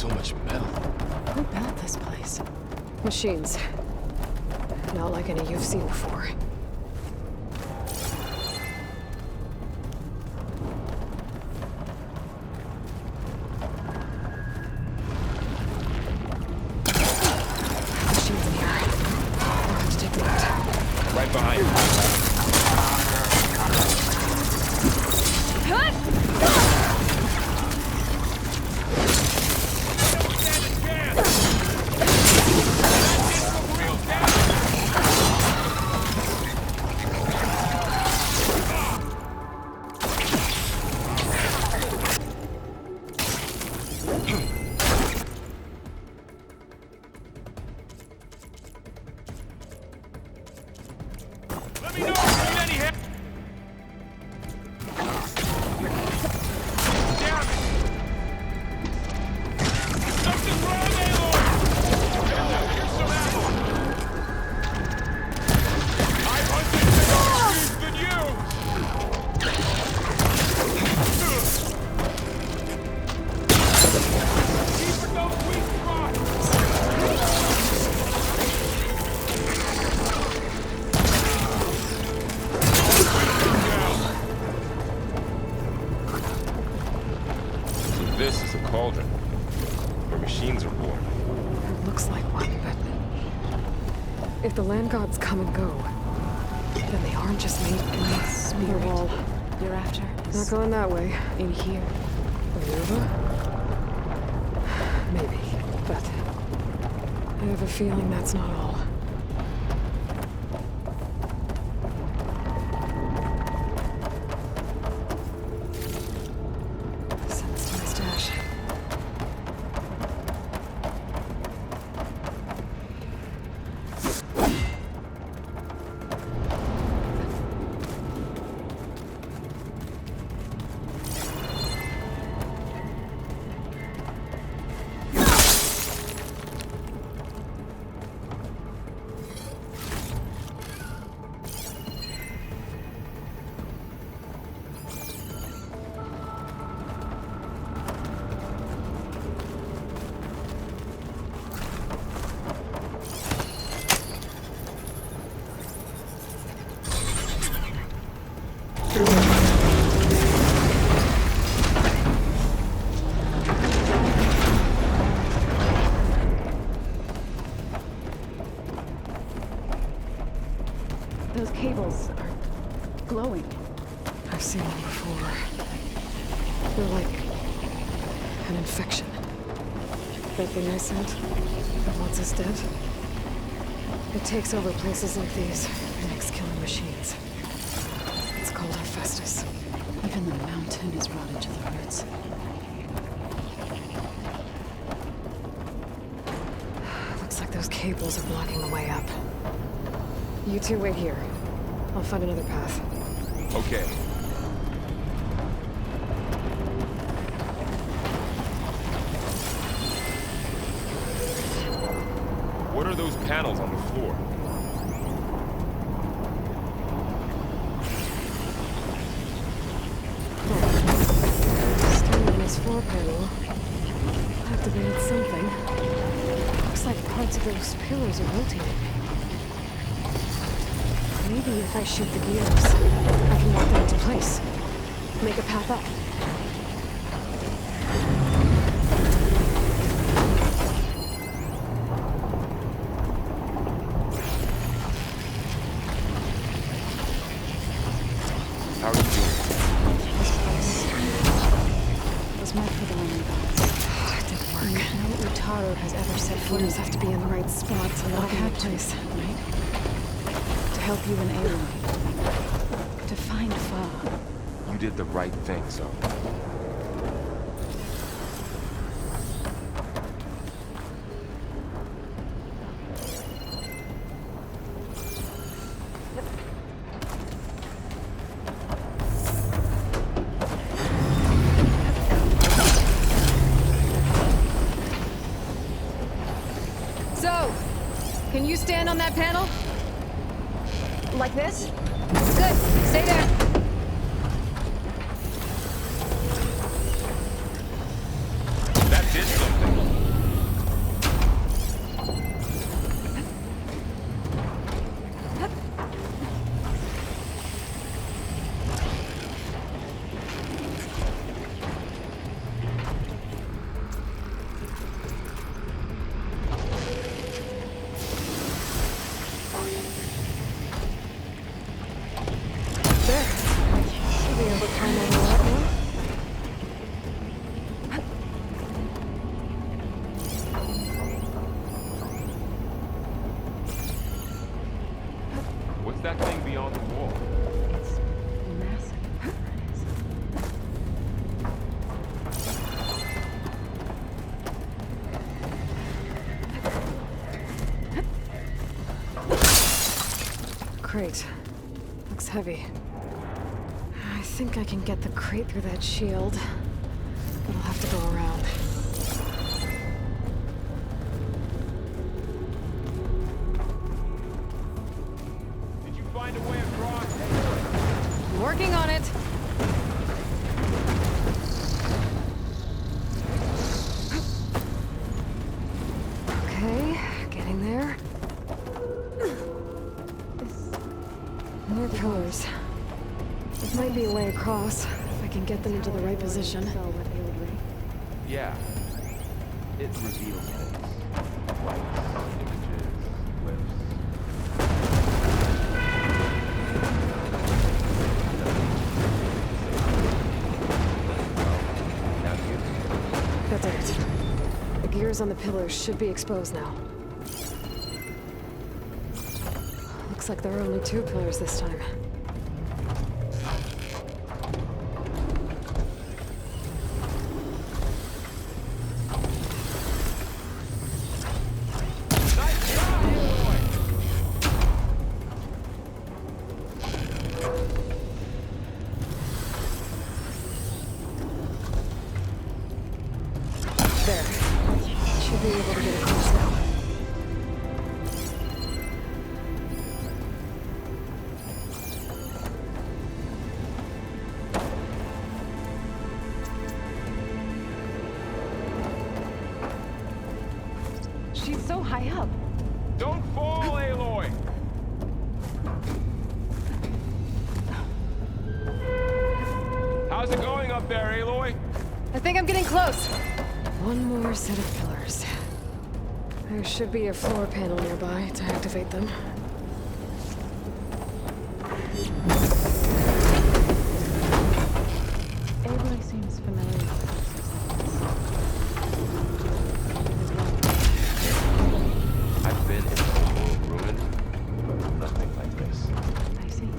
so much metal. Who built this place? Machines. Not like any you've seen before. Machines in here. I'll have to take them out. Right behind you. This is a cauldron, where machines are born. It looks like one, but... if the land gods come and go, then they aren't just made in the spirit wall. You're after? Not going that way. In here? Over? Maybe, but... I have a feeling that's not all. Sense to my stash. Those cables are glowing. I've seen them before. They're like an infection. That thing I sent, that wants us dead, it takes over places like these and makes killing machines. It's called Hephaestus. Even the mountain is rotted to the roots. Looks like those cables are blocking the way up. You two wait here. I'll find another path. Okay. What are those panels on the floor? Standing on this floor panel activated something. Looks like parts of those pillars are rotating. Maybe if I shoot the gears, I can lock them into place. Make a path up. How are you doing? This place was meant for the land gods. It didn't work. No Utaro has ever set foot in Footers have to be in the right spot to lock in place. right? To help you in Aloy. To find Fa. You did the right thing, so. So, can you stand on that panel? Like this? Good. Stay there. That did something. crate. Looks heavy. I think I can get the crate through that shield, but I'll have to go around. Did you find a way across? I'm working on it. Okay, getting there. More pillars. It might be a way across, if I can get them into the right position. Yeah. It reveals things. Lights, images, glyphs. Now you. That's it. The gears on the pillars should be exposed now. Looks like there are only 2 pillars this time. There. Should be able to get across now. She's so high up. Don't fall, Aloy! How's it going up there, Aloy? I think I'm getting close. One more set of pillars. There should be a floor panel nearby to activate them. Aloy seems familiar. I've been in the old ruin. Nothing like this. I see.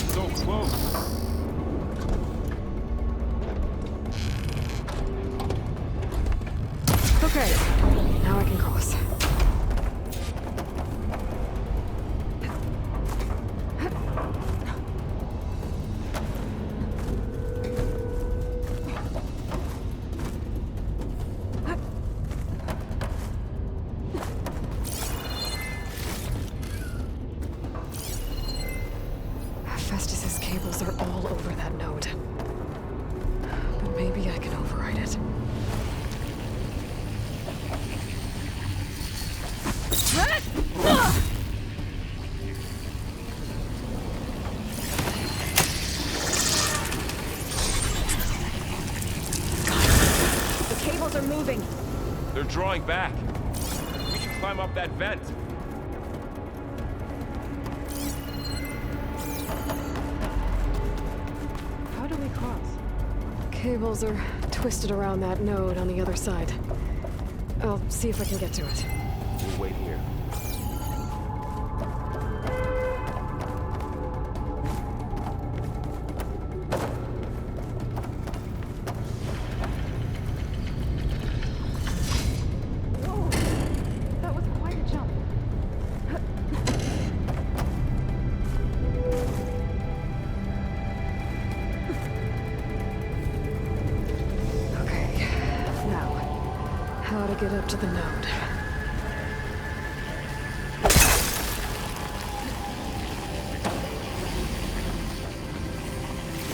So close. Okay, now I can cross. Festus's cables are all over that node. But maybe I can override it. The cables are moving. They're drawing back. We can climb up that vent. How do we cross? Cables are twisted around that node on the other side. I'll see if I can get to it. We'll wait here. Whoa! That was quite a jump. Okay, now, how to get up to the node.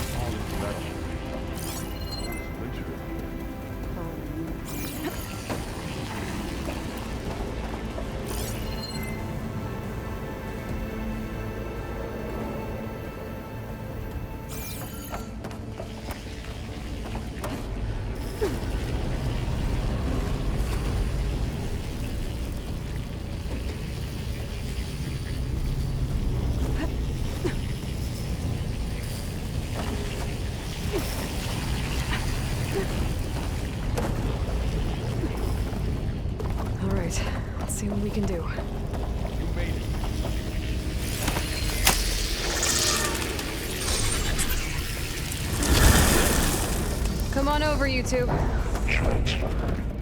All in production. Winter in here. See what we can do. You made it. Come on over, you two. Transfer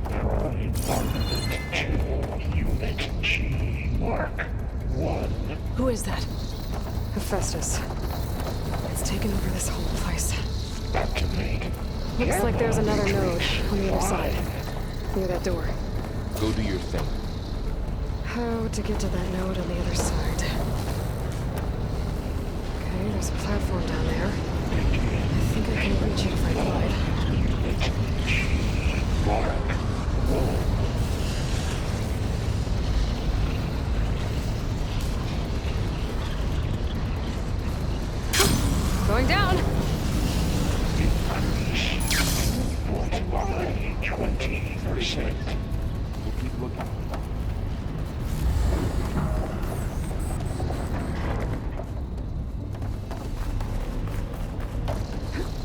prime armament to Unit G Mark 1. Who is that? Hephaestus. It's taken over this whole place. Activate. Looks like there's another node on the other side. Near that door. Go do your thing. How to get to that node on the other side? Okay, there's a platform down there. I think I can reach it if I glide. Mark 1. Going down! Increase by 20%. We'll keep looking.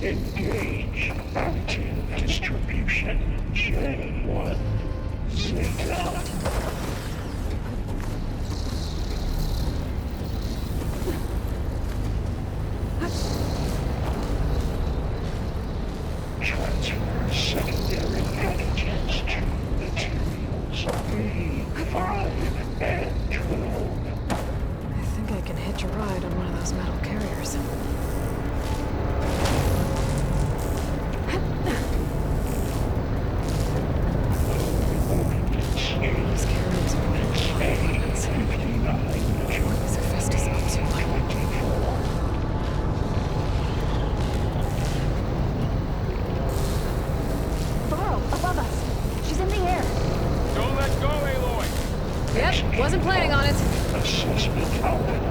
Engage active distribution J1 Zeta. Transfer secondary antigens to materials A5 and 12. I think I can hitch a ride on one of those metal carriers. These carriers are metal weapons. What is Hephaestus up to? Burrow, above us. She's in the air. Don't let go, Aloy! Yep, wasn't planning on it. Assessment outcome.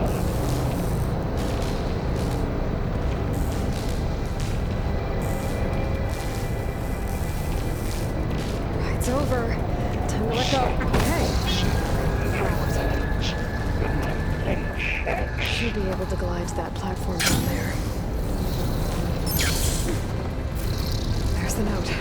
Ride's over. Time to let go. Okay. Should be able to glide to that platform down there. There's the note.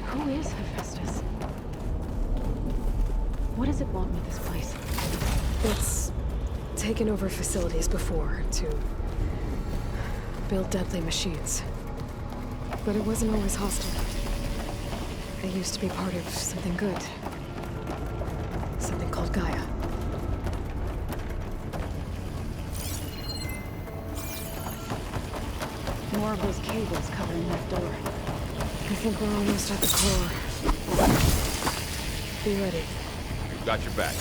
Who is Hephaestus? What does it want with this place? It's taken over facilities before to build deadly machines. But it wasn't always hostile. It used to be part of something good. Something called Gaia. More of those cables covering that door. I think we're almost at the core. Be ready. We've got your back.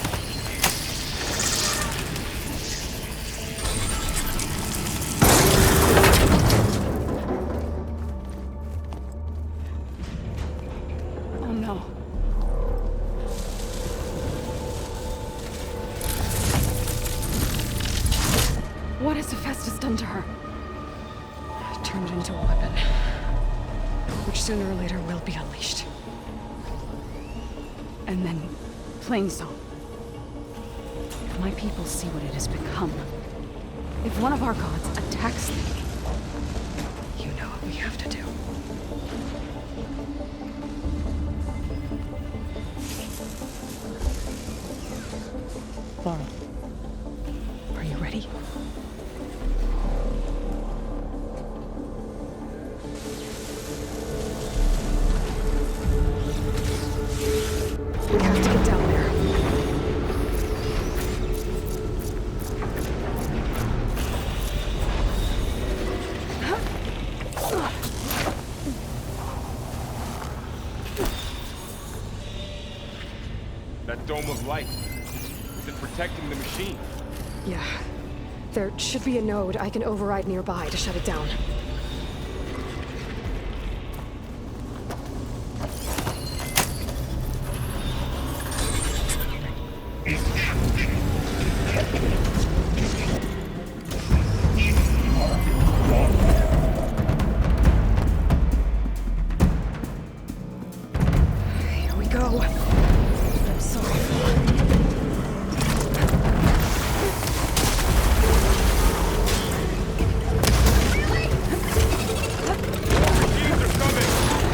Oh no. What has Hephaestus done to her? Turned it into a weapon. Which sooner or later will be unleashed. And then, Plainsong. If my people see what it has become, if one of our gods attacks them, You know what we have to do. Laura, are you ready? We have to get down there. That dome of light. Is it protecting the machine? Yeah. There should be a node I can override nearby to shut it down. go. I'm sorry.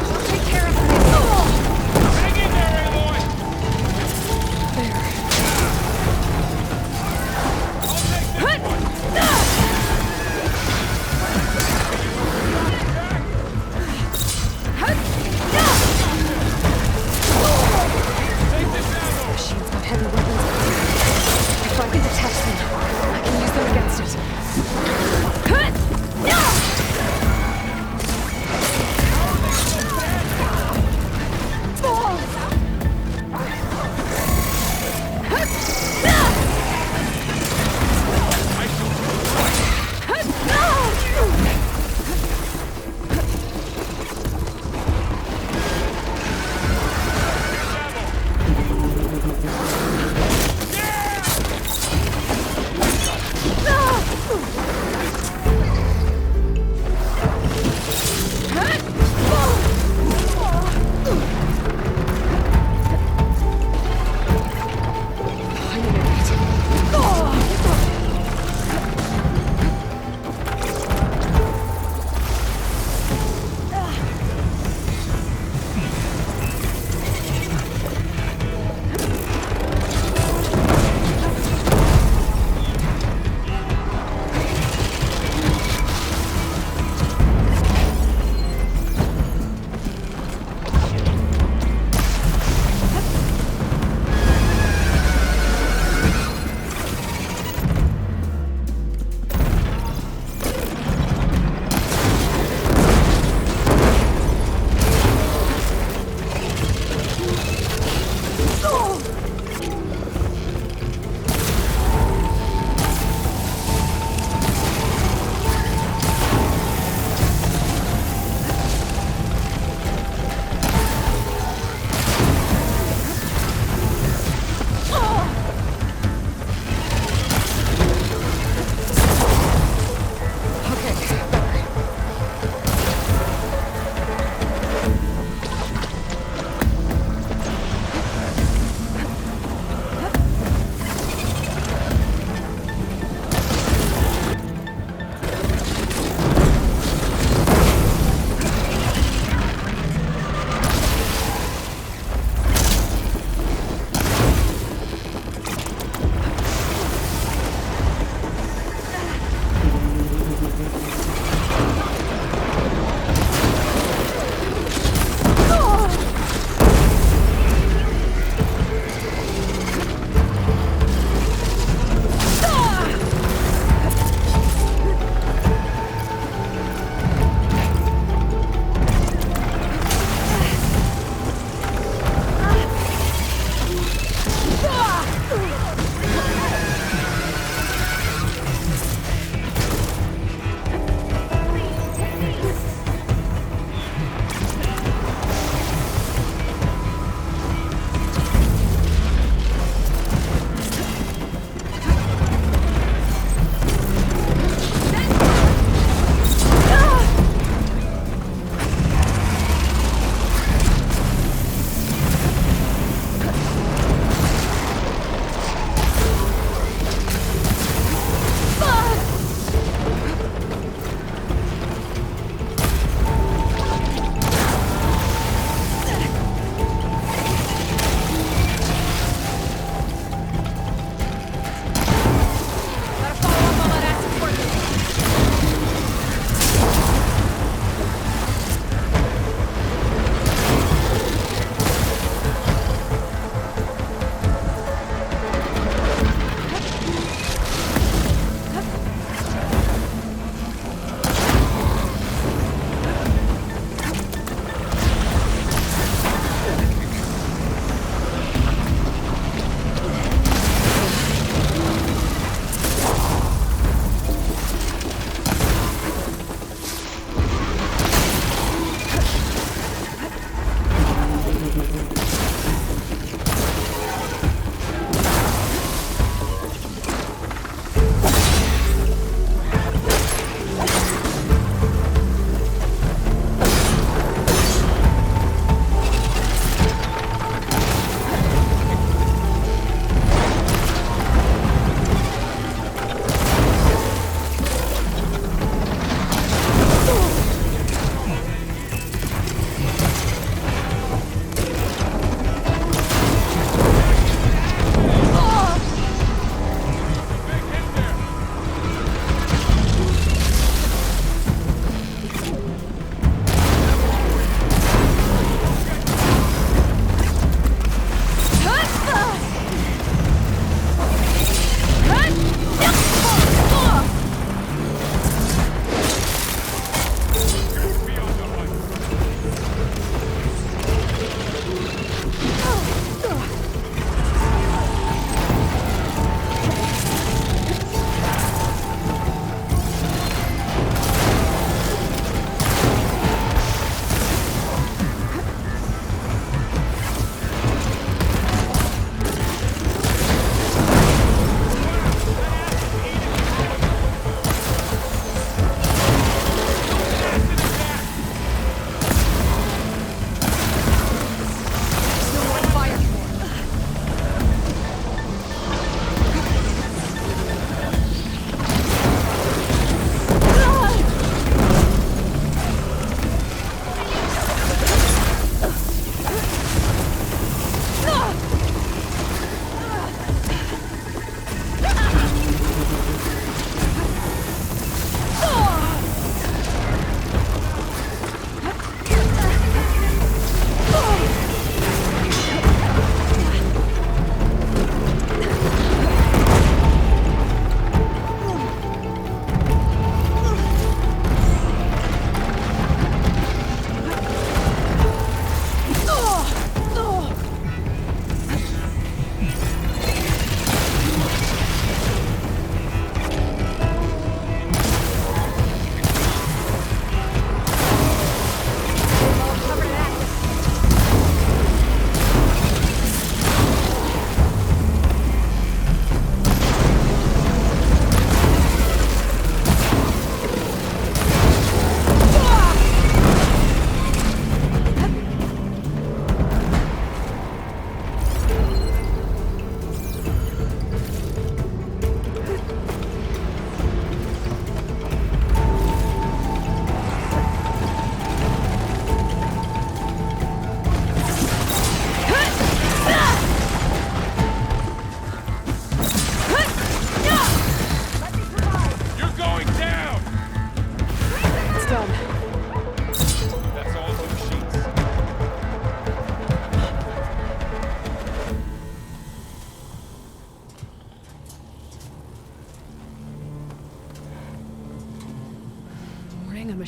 I'll take care of things.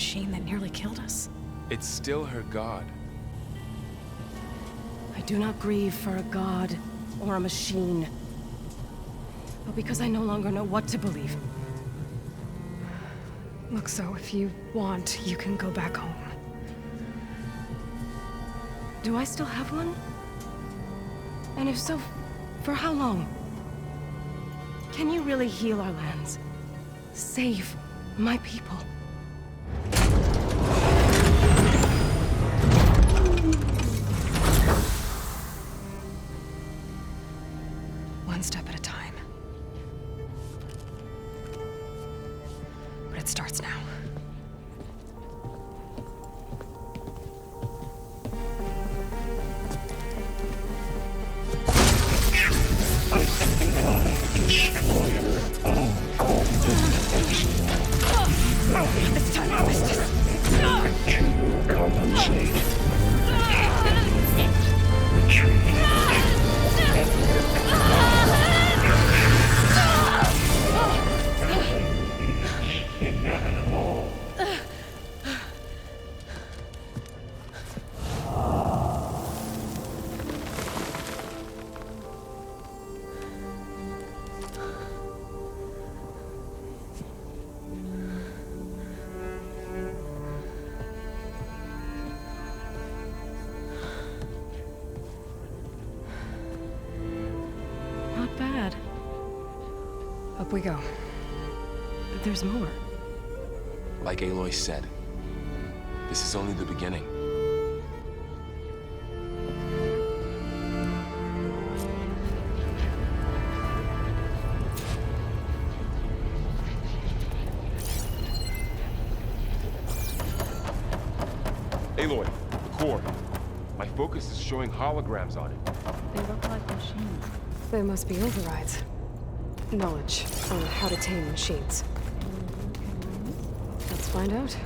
machine that nearly killed us? It's still her god. I do not grieve for a god or a machine, but because I no longer know what to believe. Look, so if you want, you can go back home. Do I still have one? And if so, for how long? Can you really heal our lands? Save my people? One step at a time. But it starts now. It's time to harvest this. To compensate. Retreat. Inedible. Not bad. Up we go. But there's more. Like Aloy said, this is only the beginning. Aloy, the core. My focus is showing holograms on it. They look like machines. They must be overrides. Knowledge on how to tame machines. Let's find out.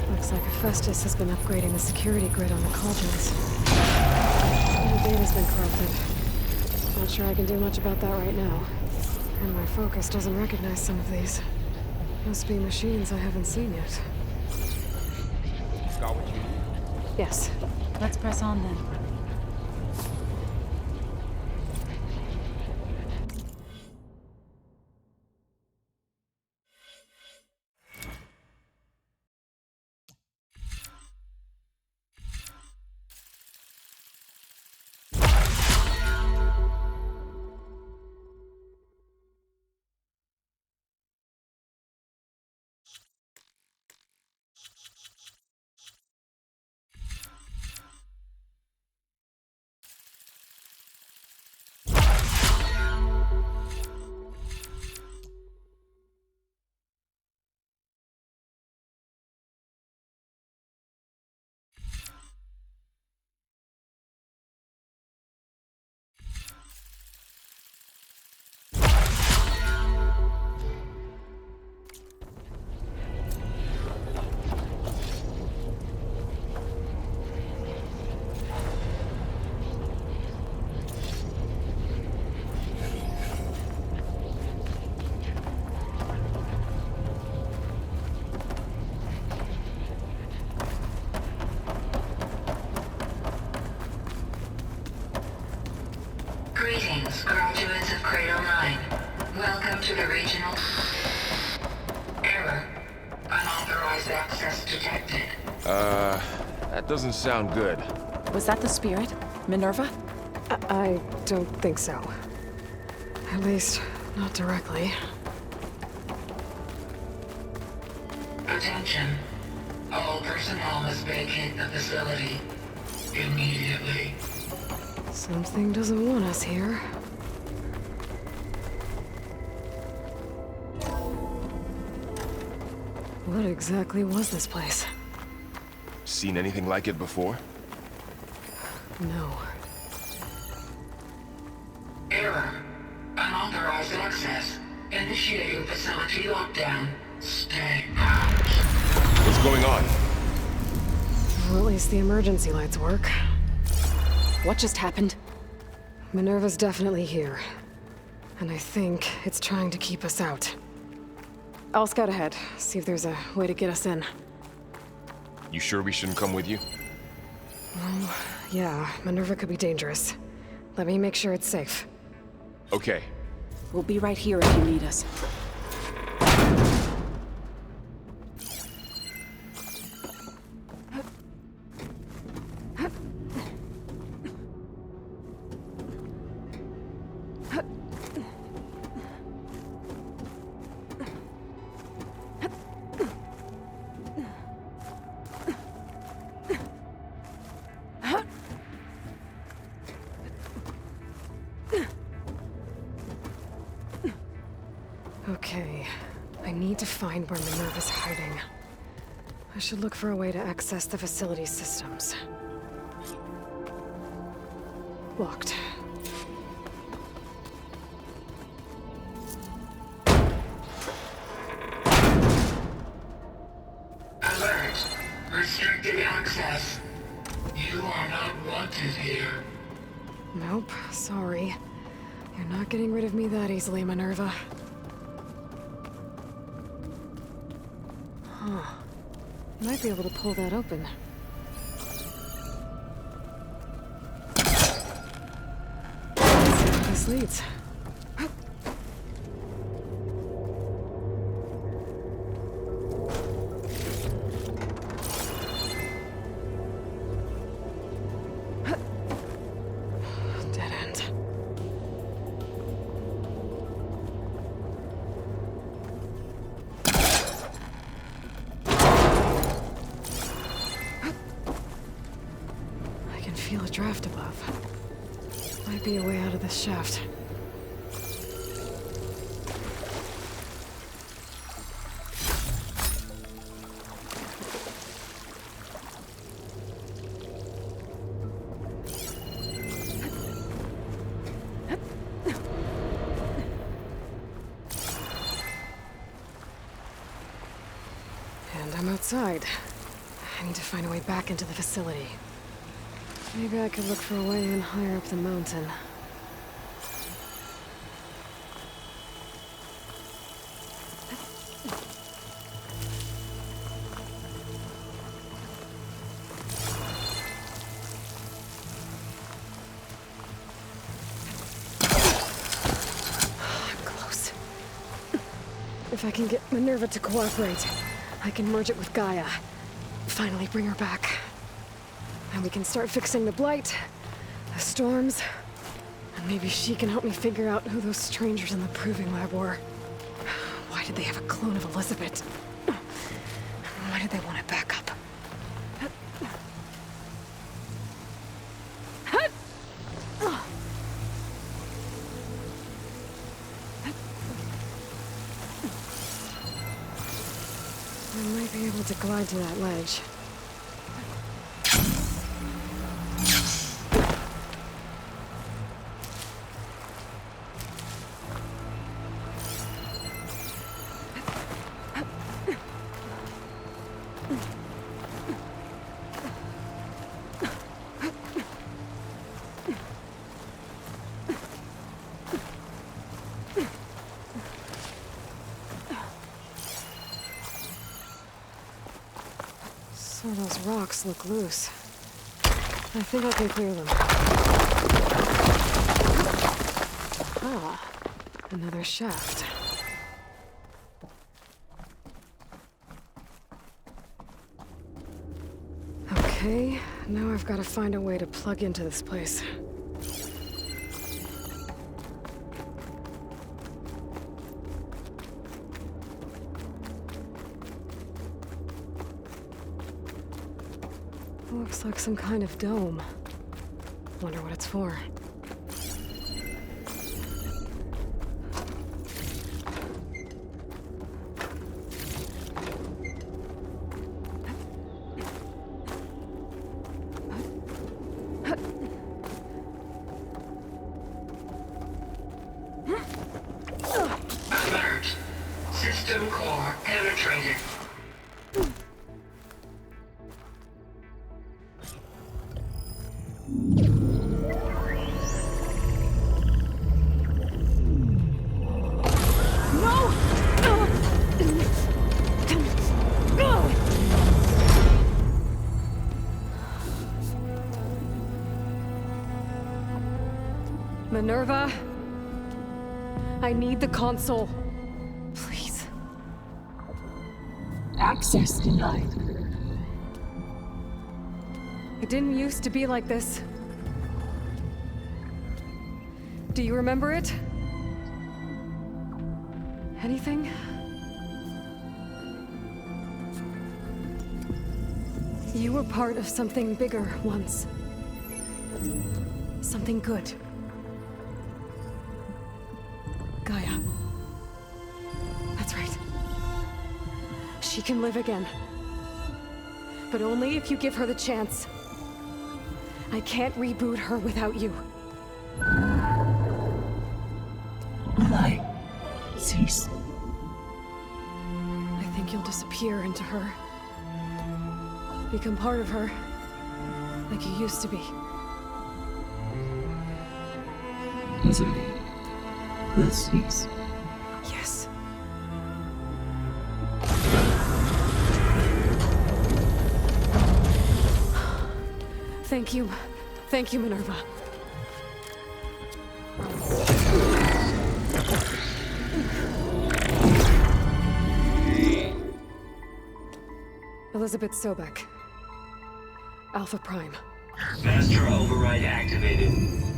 Looks like Hephaestus has been upgrading the security grid on the cauldrons. The data's been corrupted. Not sure I can do much about that right now. And my focus doesn't recognize some of these. Must be machines I haven't seen yet. Got what you need? Yes. Let's press on then. Greetings, graduates of Cradle 9. Welcome to the regional... Error. Unauthorized access detected. That doesn't sound good. Was that the spirit? Minerva? I don't think so. At least, not directly. Attention. All personnel must vacate the facility immediately. Something doesn't want us here. What exactly was this place? Seen anything like it before? No. Error. Unauthorized access. Initiating facility lockdown. Stay out. What's going on? Well, at least the emergency lights work. What just happened? Minerva's definitely here. And I think it's trying to keep us out. I'll scout ahead, see if there's a way to get us in. You sure we shouldn't come with you? Yeah, Minerva could be dangerous. Let me make sure it's safe. Okay. We'll be right here if you need us. Okay, I need to find where Minerva's hiding. I should look for a way to access the facility's systems. Locked. Alert. Restricted access. You are not wanted here. Nope, sorry. You're not getting rid of me that easily, Minerva. Huh. Might be able to pull that open. Let's see where this leads. Dead end. I can feel a draft above. Might be a way out of this shaft. And I'm outside. I need to find a way back into the facility. Maybe I could look for a way in higher up the mountain. I'm close. If I can get Minerva to cooperate, I can merge it with Gaia. Finally bring her back. And we can start fixing the blight, the storms, and maybe she can help me figure out who those strangers in the proving lab were. Why did they have a clone of Elizabeth? Why did they want it back up? I might be able to glide to that ledge. So those rocks look loose. I think I can clear them. Ah, another shaft. Okay, now I've got to find a way to plug into this place. Looks like some kind of dome. Wonder what it's for. Minerva, I need the console. Please. Access denied. It didn't used to be like this. Do you remember it? Anything? You were part of something bigger once. Something good. Gaia. That's right. She can live again. But only if you give her the chance. I can't reboot her without you. Light. Cease. I think you'll disappear into her. Become part of her. Like you used to be. Misery. Will cease. Yes. Thank you. Thank you, Minerva. Elizabeth Sobek. Alpha Prime. Master override activated.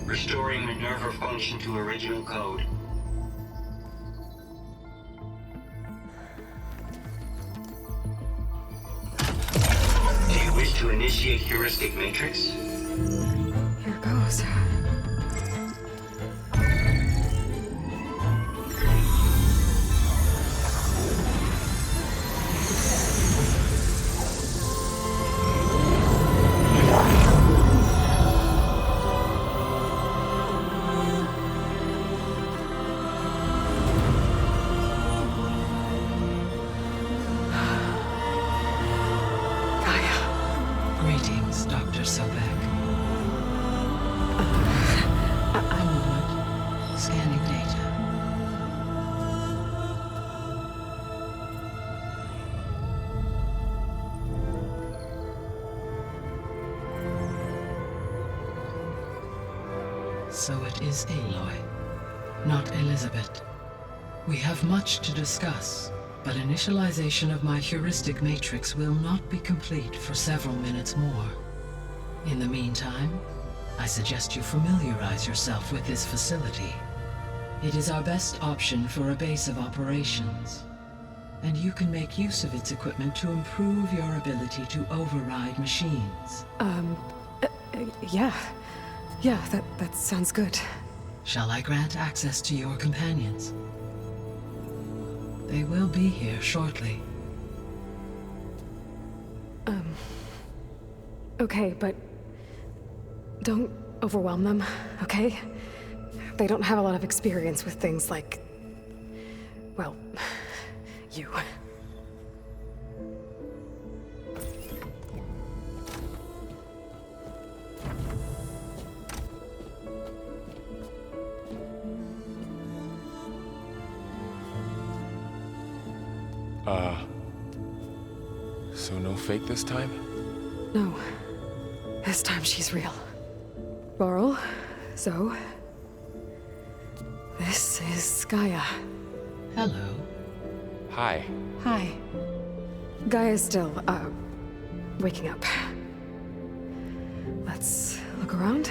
Restoring Minerva function to original code. Do you wish to initiate heuristic matrix? Here goes. Greetings, Dr. Sobek. A moment. Scanning data. So it is Aloy, not Elizabeth. We have much to discuss, but initialization of my heuristic matrix will not be complete for several minutes more. In the meantime, I suggest you familiarize yourself with this facility. It is our best option for a base of operations, and you can make use of its equipment to improve your ability to override machines. Yeah. Yeah, that sounds good. Shall I grant access to your companions? They will be here shortly. Okay, but don't overwhelm them, okay? They don't have a lot of experience with things like, well, you. So no fake this time? No. This time she's real. Laurel, Zoe. This is Gaia. Hello. Hi. Hi. Gaia's still, waking up. Let's look around.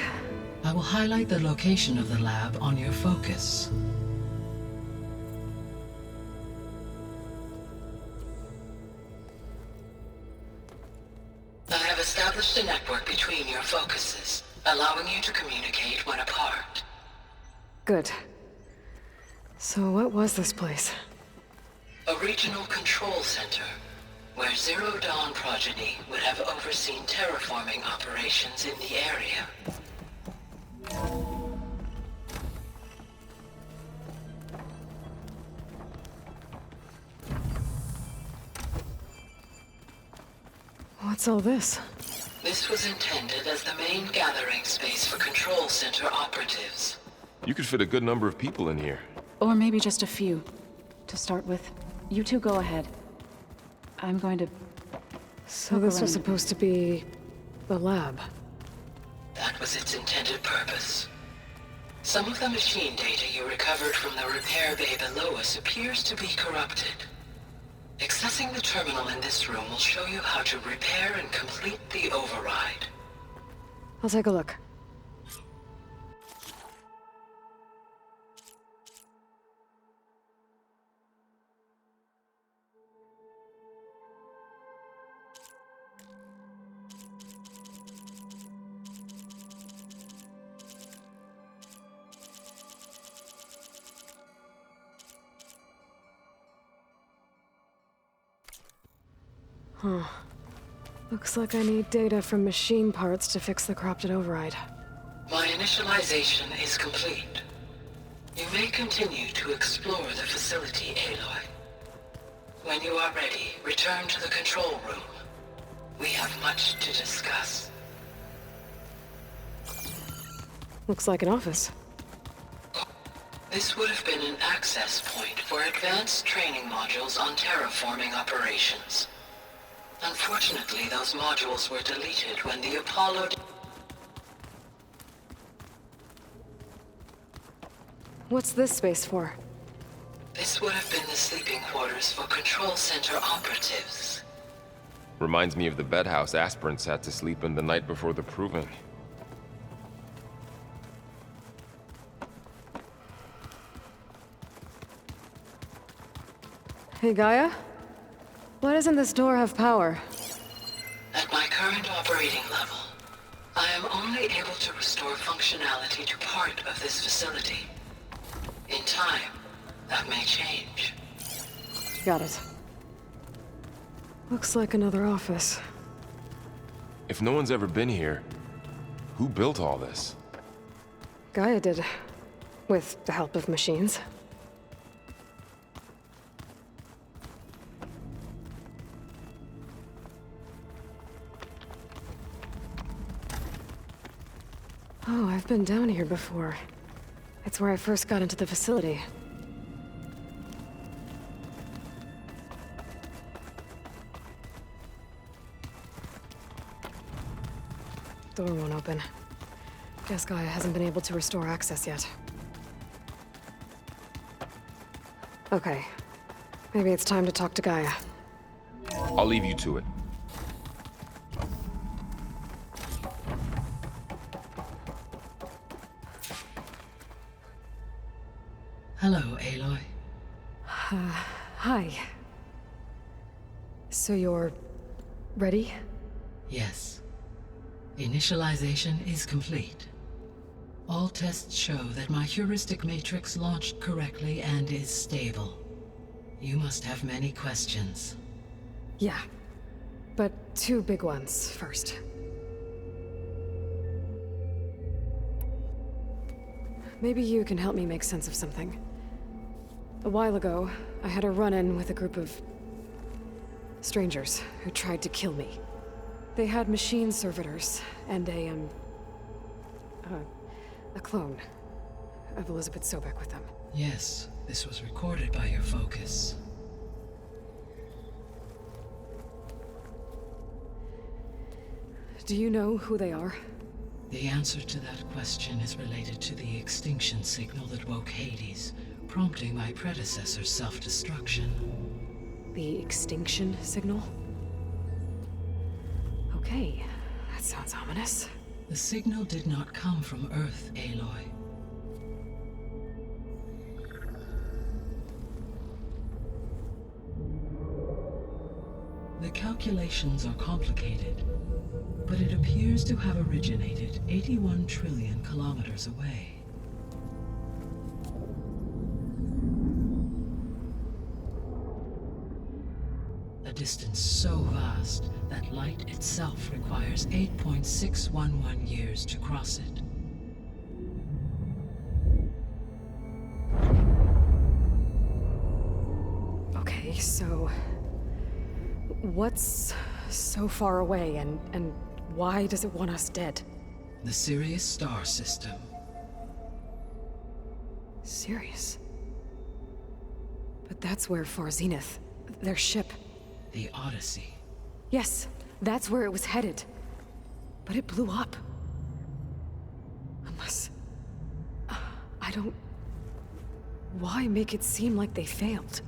I will highlight the location of the lab on your focus. I have established a network between your focuses, allowing you to communicate when apart. Good. So what was this place? A regional control center, where Zero Dawn progeny would have overseen terraforming operations in the area. What's all this? This was intended as the main gathering space for control center operatives. You could fit a good number of people in here. Or maybe just a few. To start with, you two go ahead. I'm going to... So this was supposed to be the lab. That was its intended purpose. Some of the machine data you recovered from the repair bay below us appears to be corrupted. Accessing the terminal in this room will show you how to repair and complete the override. I'll take a look. Huh. Looks like I need data from machine parts to fix the corrupted override. My initialization is complete. You may continue to explore the facility, Aloy. When you are ready, return to the control room. We have much to discuss. Looks like an office. This would have been an access point for advanced training modules on terraforming operations. Unfortunately, those modules were deleted when the Apollo... What's this space for? This would have been the sleeping quarters for control center operatives. Reminds me of the bedhouse aspirants had to sleep in the night before the proving. Hey, Gaia? Why doesn't this door have power? At my current operating level, I am only able to restore functionality to part of this facility. In time, that may change. Got it. Looks like another office. If no one's ever been here, who built all this? Gaia did. With the help of machines. Oh, I've been down here before. It's where I first got into the facility. Door won't open. Guess Gaia hasn't been able to restore access yet. Okay. Maybe it's time to talk to Gaia. I'll leave you to it. Hello, Aloy. Hi. So you're... ready? Yes. Initialization is complete. All tests show that my heuristic matrix launched correctly and is stable. You must have many questions. Yeah. But two big ones first. Maybe you can help me make sense of something. A while ago, I had a run-in with a group of... strangers who tried to kill me. They had machine servitors and a clone of Elizabeth Sobek with them. Yes, this was recorded by your focus. Do you know who they are? The answer to that question is related to the extinction signal that woke Hades, prompting my predecessor's self-destruction. The extinction signal? Okay, that sounds ominous. The signal did not come from Earth, Aloy. The calculations are complicated, but it appears to have originated 81 trillion kilometers away. A distance so vast that light itself requires 8.611 years to cross it. Okay, so... what's so far away, and why does it want us dead? The Sirius star system. Sirius? But that's where Far Zenith, their ship... The Odyssey. Yes, that's where it was headed. But it blew up. Why make it seem like they failed?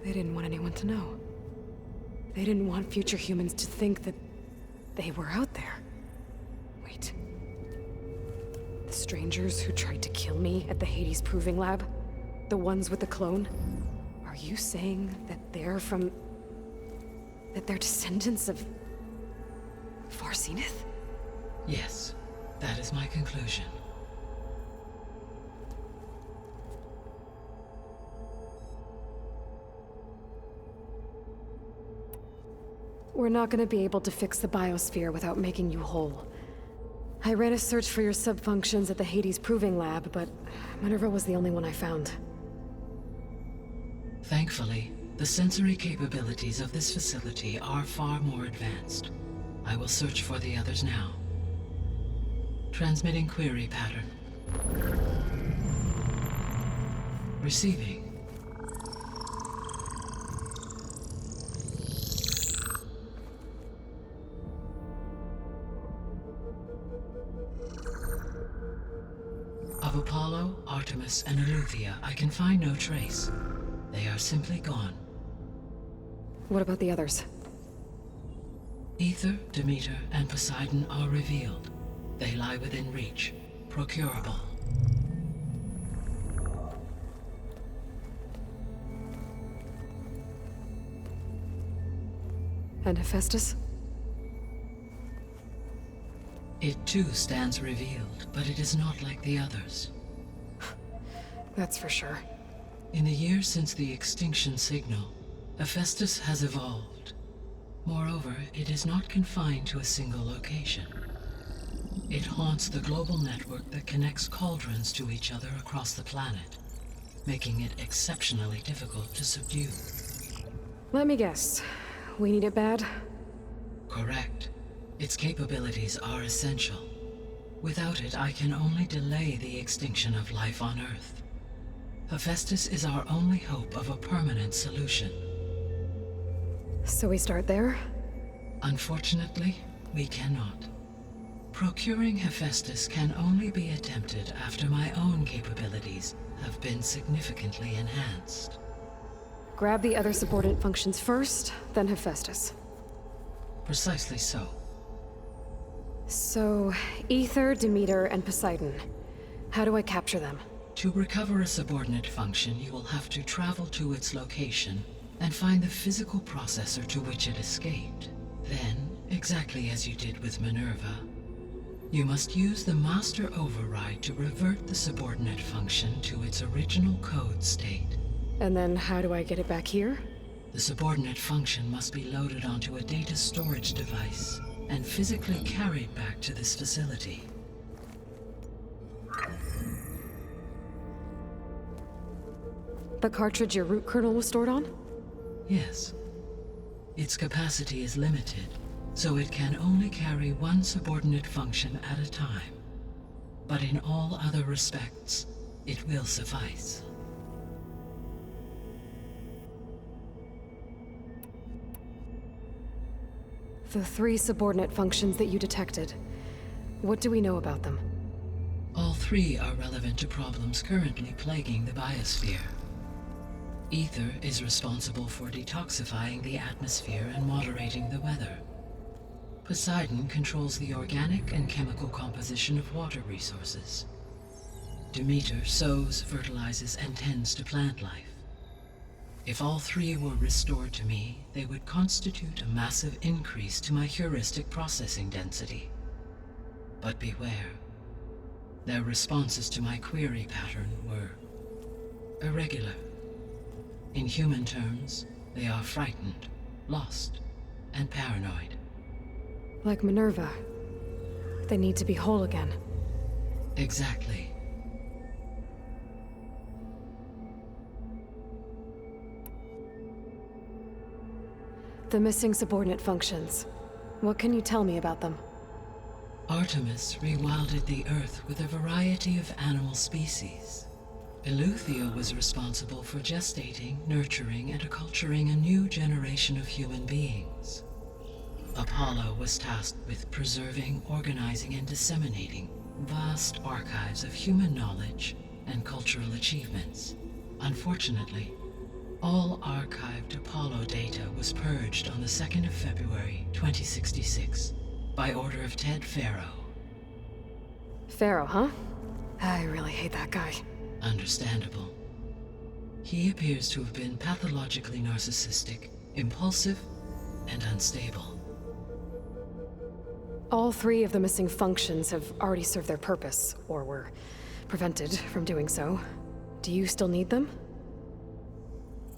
They didn't want anyone to know. They didn't want future humans to think that they were out there. Wait. The strangers who tried to kill me at the Hades Proving Lab? The ones with the clone? Are you saying that they're from... that they're descendants of... Farseneth? Yes, that is my conclusion. We're not gonna be able to fix the biosphere without making you whole. I ran a search for your subfunctions at the Hades Proving Lab, but Minerva was the only one I found. Thankfully, the sensory capabilities of this facility are far more advanced. I will search for the others now. Transmitting query pattern. Receiving. Of Apollo, Artemis, and Eleuthia, I can find no trace. They are simply gone. What about the others? Ether, Demeter, and Poseidon are revealed. They lie within reach, procurable. And Hephaestus? It too stands revealed, but it is not like the others. That's for sure. In the years since the extinction signal, Hephaestus has evolved. Moreover, it is not confined to a single location. It haunts the global network that connects cauldrons to each other across the planet, making it exceptionally difficult to subdue. Let me guess. We need it bad? Correct. Its capabilities are essential. Without it, I can only delay the extinction of life on Earth. Hephaestus is our only hope of a permanent solution. So we start there? Unfortunately, we cannot. Procuring Hephaestus can only be attempted after my own capabilities have been significantly enhanced. Grab the other subordinate functions first, then Hephaestus. Precisely so. So, Ether, Demeter, and Poseidon. How do I capture them? To recover a subordinate function, you will have to travel to its location and find the physical processor to which it escaped. Then, exactly as you did with Minerva, you must use the master override to revert the subordinate function to its original code state. And then how do I get it back here? The subordinate function must be loaded onto a data storage device and physically carried back to this facility. The cartridge your root kernel was stored on? Yes. Its capacity is limited, so it can only carry one subordinate function at a time. But in all other respects, it will suffice. The 3 subordinate functions that you detected. What do we know about them? All 3 are relevant to problems currently plaguing the biosphere. Ether is responsible for detoxifying the atmosphere and moderating the weather. Poseidon controls the organic and chemical composition of water resources. Demeter sows, fertilizes, and tends to plant life. If all 3 were restored to me, they would constitute a massive increase to my heuristic processing density. But beware. Their responses to my query pattern were irregular. In human terms, they are frightened, lost, and paranoid. Like Minerva. They need to be whole again. Exactly. The missing subordinate functions. What can you tell me about them? Artemis rewilded the Earth with a variety of animal species. Eleuthia was responsible for gestating, nurturing, and acculturating a new generation of human beings. Apollo Apollo was tasked with preserving, organizing, and disseminating vast archives of human knowledge and cultural achievements. Unfortunately, all archived Apollo data was purged on the 2nd of February, 2066, by order of Ted Farrow. Pharaoh, huh? I really hate that guy. Understandable. He appears to have been pathologically narcissistic, impulsive, and unstable. All 3 of the missing functions have already served their purpose, or were prevented from doing so. Do you still need them?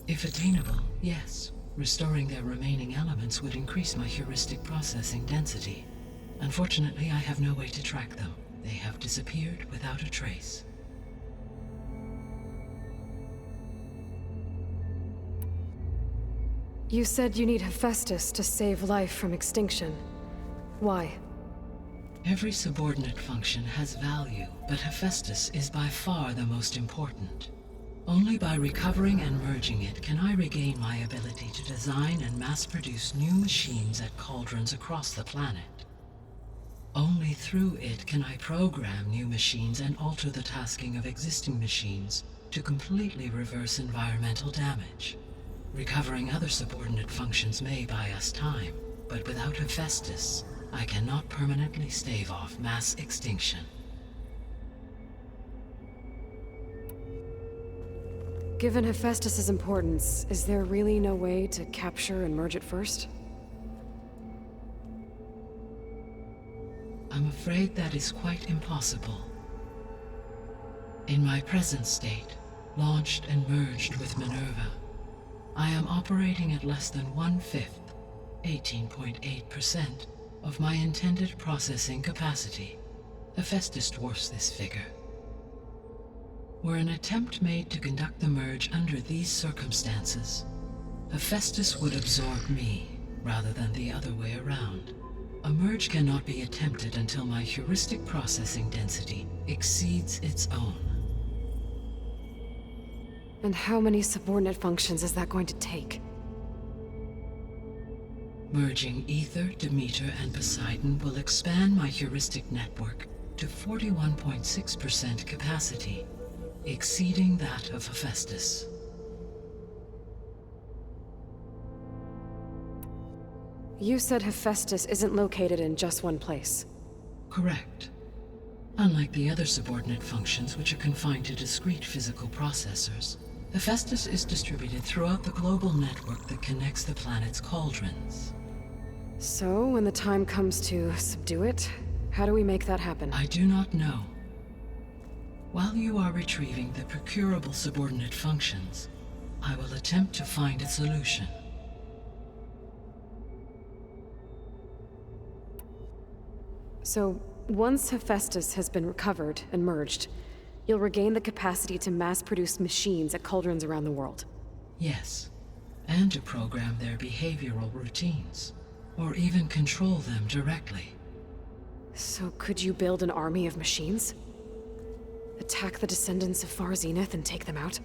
If attainable, yes. Restoring their remaining elements would increase my heuristic processing density. Unfortunately, I have no way to track them. They have disappeared without a trace. You said you need Hephaestus to save life from extinction. Why? Every subordinate function has value, but Hephaestus is by far the most important. Only by recovering and merging it can I regain my ability to design and mass-produce new machines at cauldrons across the planet. Only through it can I program new machines and alter the tasking of existing machines to completely reverse environmental damage. Recovering other subordinate functions may buy us time, but without Hephaestus, I cannot permanently stave off mass extinction. Given Hephaestus's importance, is there really no way to capture and merge it first? I'm afraid that is quite impossible. In my present state, launched and merged with Minerva, I am operating at less than 1/5, 18.8%, of my intended processing capacity. Hephaestus dwarfs this figure. Were an attempt made to conduct the merge under these circumstances, Hephaestus would absorb me, rather than the other way around. A merge cannot be attempted until my heuristic processing density exceeds its own. And how many subordinate functions is that going to take? Merging Ether, Demeter, and Poseidon will expand my heuristic network to 41.6% capacity, exceeding that of Hephaestus. You said Hephaestus isn't located in just one place. Correct. Unlike the other subordinate functions, which are confined to discrete physical processors, Hephaestus is distributed throughout the global network that connects the planet's cauldrons. So, when the time comes to subdue it, how do we make that happen? I do not know. While you are retrieving the procurable subordinate functions, I will attempt to find a solution. So, once Hephaestus has been recovered and merged, you'll regain the capacity to mass-produce machines at cauldrons around the world. Yes, and to program their behavioral routines, or even control them directly. So could you build an army of machines? Attack the descendants of Far Zenith and take them out?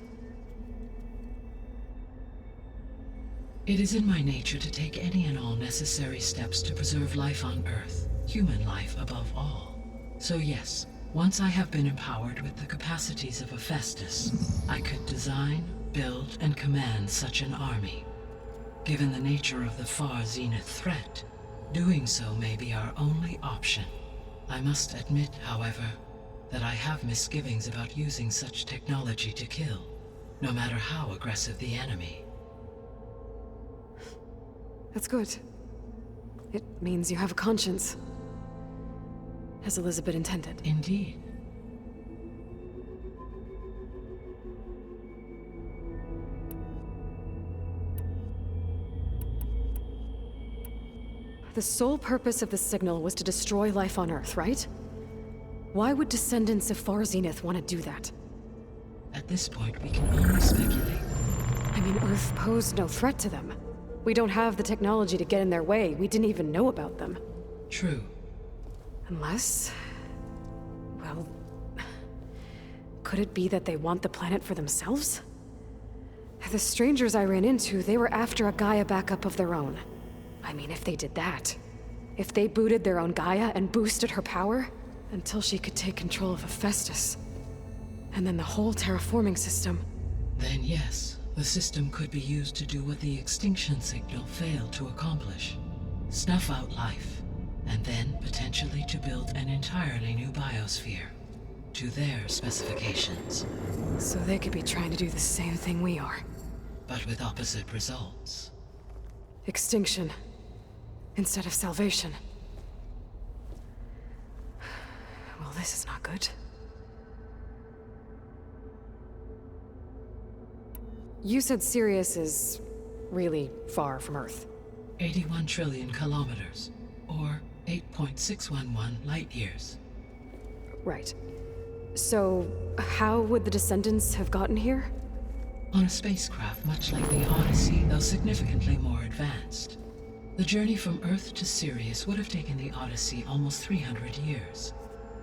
It is in my nature to take any and all necessary steps to preserve life on Earth, human life above all. So yes, once I have been empowered with the capacities of Hephaestus, I could design, build, and command such an army. Given the nature of the Far Zenith threat, doing so may be our only option. I must admit, however, that I have misgivings about using such technology to kill, no matter how aggressive the enemy. That's good. It means you have a conscience. As Elizabeth intended. Indeed. The sole purpose of the signal was to destroy life on Earth, right? Why would descendants of Far Zenith want to do that? At this point, we can only speculate. I mean, Earth posed no threat to them. We don't have the technology to get in their way. We didn't even know about them. True. Unless... well... could it be that they want the planet for themselves? The strangers I ran into, they were after a Gaia backup of their own. I mean, if they did that, If they booted their own Gaia and boosted her power, until she could take control of Hephaestus, and then the whole terraforming system. Then yes, the system could be used to do what the extinction signal failed to accomplish. Snuff out life, and then potentially to build an entirely new biosphere, to their specifications. So they could be trying to do the same thing we are. But with opposite results. Extinction, instead of salvation. Well, this is not good. You said Sirius is really far from Earth. 81 trillion kilometers, or 8.611 light years. Right. So, how would the descendants have gotten here? On a spacecraft much like the Odyssey, though significantly more advanced. The journey from Earth to Sirius would have taken the Odyssey almost 300 years.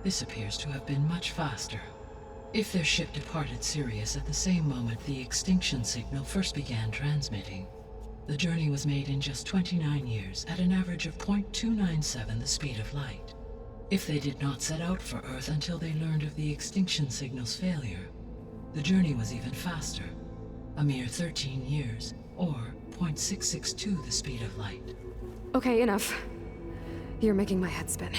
This appears to have been much faster. If their ship departed Sirius at the same moment the extinction signal first began transmitting, the journey was made in just 29 years at an average of 0.297 the speed of light. If they did not set out for Earth until they learned of the extinction signal's failure, the journey was even faster, a mere 13 years, or 0.662 the speed of light. Okay, enough. You're making my head spin.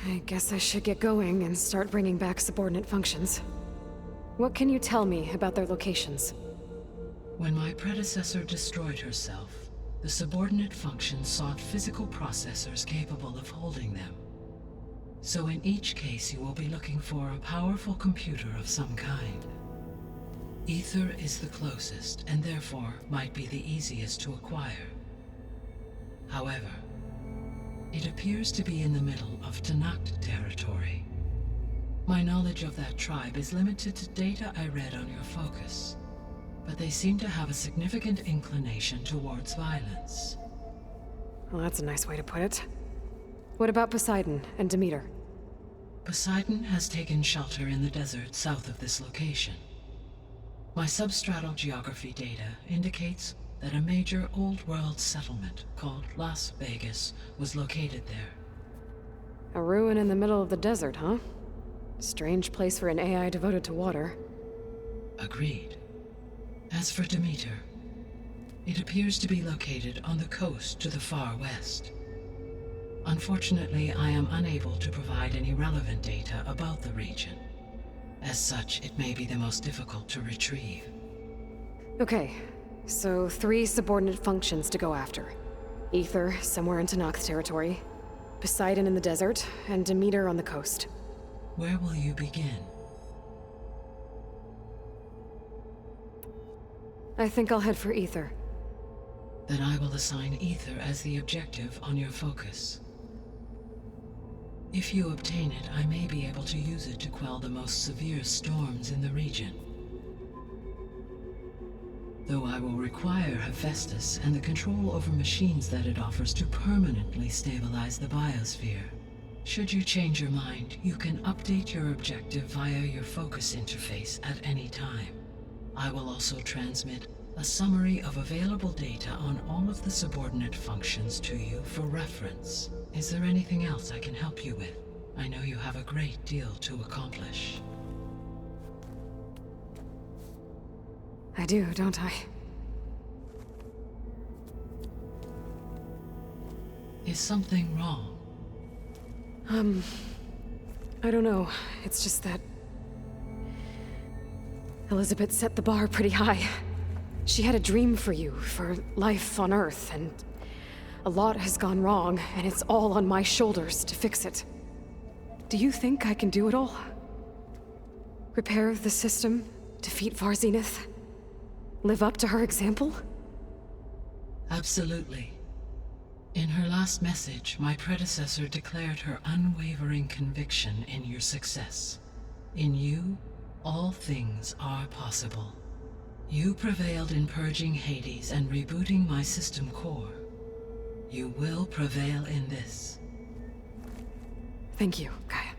I guess I should get going and start bringing back subordinate functions. What can you tell me about their locations? When my predecessor destroyed herself, the subordinate functions sought physical processors capable of holding them. So in each case you will be looking for a powerful computer of some kind. Ether is the closest, and therefore might be the easiest to acquire. However, it appears to be in the middle of timemarked territory. My knowledge of that tribe is limited to data I read on your focus, but they seem to have a significant inclination towards violence. Well, that's a nice way to put it. What about Poseidon and Demeter? Poseidon has taken shelter in the desert south of this location. My substratal geography data indicates that a major old-world settlement called Las Vegas was located there. A ruin in the middle of the desert, huh? Strange place for an AI devoted to water. Agreed. As for Demeter, it appears to be located on the coast to the far west. Unfortunately, I am unable to provide any relevant data about the region. As such, it may be the most difficult to retrieve. Okay, so 3 subordinate functions to go after. Ether, somewhere in timemarked territory. Poseidon in the desert, and Demeter on the coast. Where will you begin? I think I'll head for Ether. Then I will assign Ether as the objective on your focus. If you obtain it, I may be able to use it to quell the most severe storms in the region. Though I will require Hephaestus and the control over machines that it offers to permanently stabilize the biosphere. Should you change your mind, you can update your objective via your focus interface at any time. I will also transmit a summary of available data on all of the subordinate functions to you for reference. Is there anything else I can help you with? I know you have a great deal to accomplish. I do, don't I? Is something wrong? I don't know. It's just that Elizabeth set the bar pretty high. She had a dream for you, for life on Earth, and a lot has gone wrong, and it's all on my shoulders to fix it. Do you think I can do it all? Repair the system, defeat Varzenith, live up to her example? Absolutely. In her last message, my predecessor declared her unwavering conviction in your success. In you, all things are possible. You prevailed in purging Hades and rebooting my system core. You will prevail in this. Thank you, Gaia.